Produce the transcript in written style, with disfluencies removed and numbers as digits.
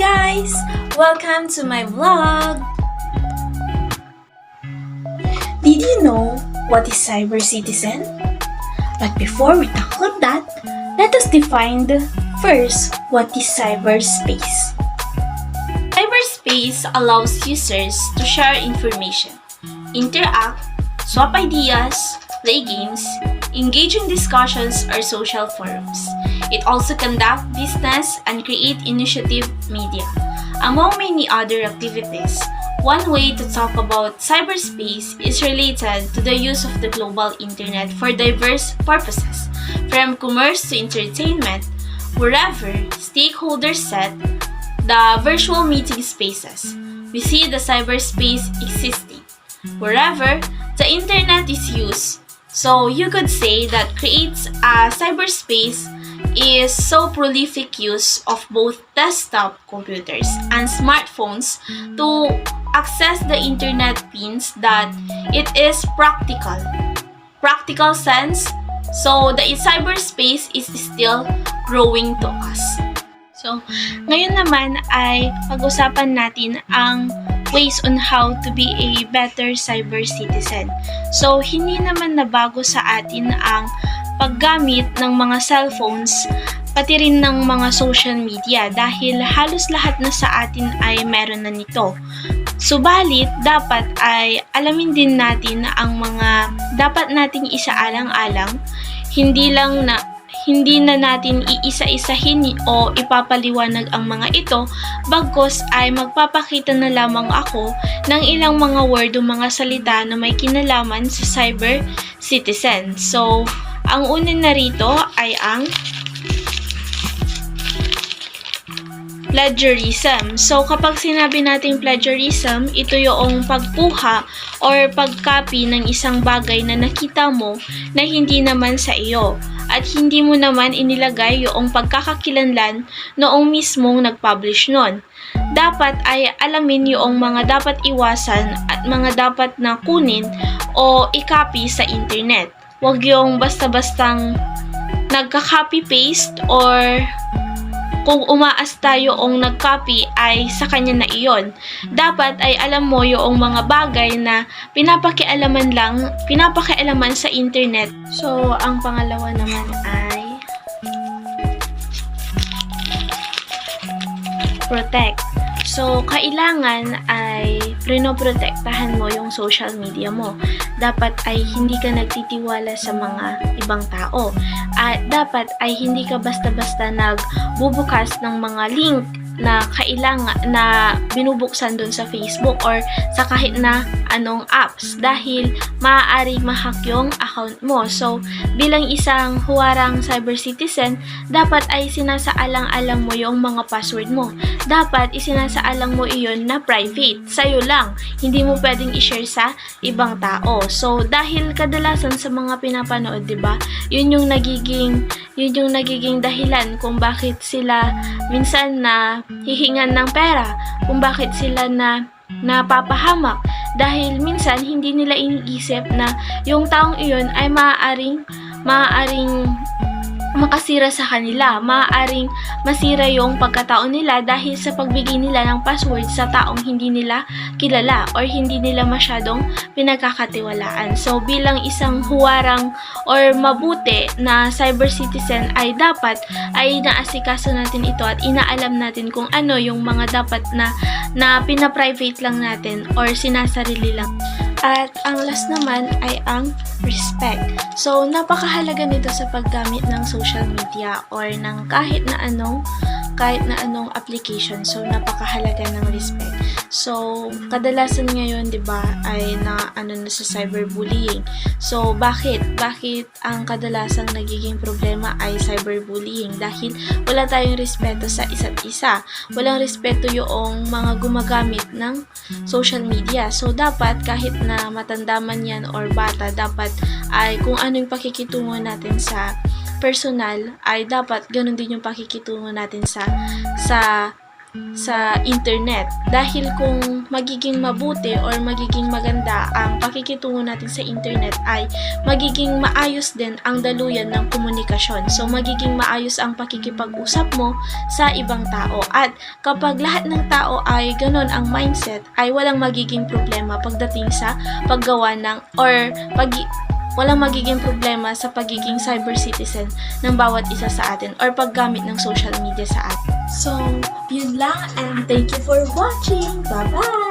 guys! Welcome to my vlog! Did you know what is cyber citizen? But before we tackle that, let us define first what is cyberspace. Cyberspace allows users to share information, interact, swap ideas, play games, engage in discussions or social forums. It also conducts business and create initiative media, among many other activities. One way to talk about cyberspace is related to the use of the global internet for diverse purposes, from commerce to entertainment, wherever stakeholders set the virtual meeting spaces. We see the cyberspace existing wherever the internet is used. So you could say that creates a cyberspace is so prolific use of both desktop computers and smartphones to access the internet means that it is practical sense, so the cyberspace is still growing to us. So ngayon naman ay pag-usapan natin ang ways on how to be a better cyber citizen. So hindi naman nabago sa atin ang paggamit ng mga cellphones, pati rin ng mga social media dahil halos lahat na sa atin ay meron na nito. Subalit, dapat ay alamin din natin ang mga dapat nating isaalang-alang, hindi na natin iisa-isahin o ipapaliwanag ang mga ito, bagkus ay magpapakita na lamang ako ng ilang mga word o mga salita na may kinalaman sa cyber citizen. So, ang una na rito ay ang plagiarism. So, kapag sinabi nating plagiarism, ito yung pagkuha or pag-copy ng isang bagay na nakita mo na hindi naman sa iyo at hindi mo naman inilagay yung pagkakakilanlan noong mismong nag-publish nun. Dapat ay alamin yung mga dapat iwasan at mga dapat na kunin o i-copy sa internet. Huwag yung basta-bastang nagka-copy-paste or kung umaas tayo o nag-copy ay sa kanya na iyon. Dapat ay alam mo yung mga bagay na pinapakialaman sa internet. So, ang pangalawa naman ay protect. So, kailangan ay pinoprotektahan mo yung social media mo. Dapat ay hindi ka nagtitiwala sa mga ibang tao. At dapat ay hindi ka basta-basta nagbubukas ng mga link na kailangan na binubuksan doon sa Facebook or sa kahit na anong apps dahil maaari ma-hack yung account mo. So, bilang isang huwarang cyber citizen, dapat ay sinasaalang-alang mo yung mga password mo. Dapat isinasaalang mo iyon na private, sa'yo lang. Hindi mo pwedeng i-share sa ibang tao. So, dahil kadalasan sa mga pinapanood, 'di ba? Yun yung nagiging dahilan kung bakit sila minsan na hihingan ng pera, kung bakit sila na napapahamak dahil minsan hindi nila iniisip na yung taong iyon ay maaaring makasira sa kanila, maaaring masira yung pagkatao nila dahil sa pagbigay nila ng password sa taong hindi nila kilala or hindi nila masyadong pinagkakatiwalaan. So, bilang isang huwarang or mabuti na cyber citizen ay dapat ay naasikaso natin ito at inaalam natin kung ano yung mga dapat na pina-private lang natin or sinasarili lang. At ang last naman ay ang respect. So, napakahalaga nito sa paggamit ng social media or ng kahit na anong application. So, napakahalaga ng respect. So, kadalasan ngayon, 'di ba, ay na sa cyberbullying. So, bakit ang kadalasang nagiging problema ay cyberbullying? Dahil wala tayong respeto sa isa't isa. Walang respeto yung mga gumagamit ng social media. So, dapat kahit na matanda man yan or bata, dapat ay kung ano yung pakikitungo natin sa personal ay dapat ganun din yung pakikitungo natin sa sa internet. Dahil kung magiging mabuti or magiging maganda ang pakikitungo natin sa internet ay magiging maayos din ang daluyan ng komunikasyon. So magiging maayos ang pakikipag-usap mo sa ibang tao. At kapag lahat ng tao ay ganon ang mindset, ay walang magiging problema pagdating sa paggawa ng walang magiging problema sa pagiging cyber citizen ng bawat isa sa atin or paggamit ng social media sa atin. So, yun lang and thank you for watching. Bye-bye!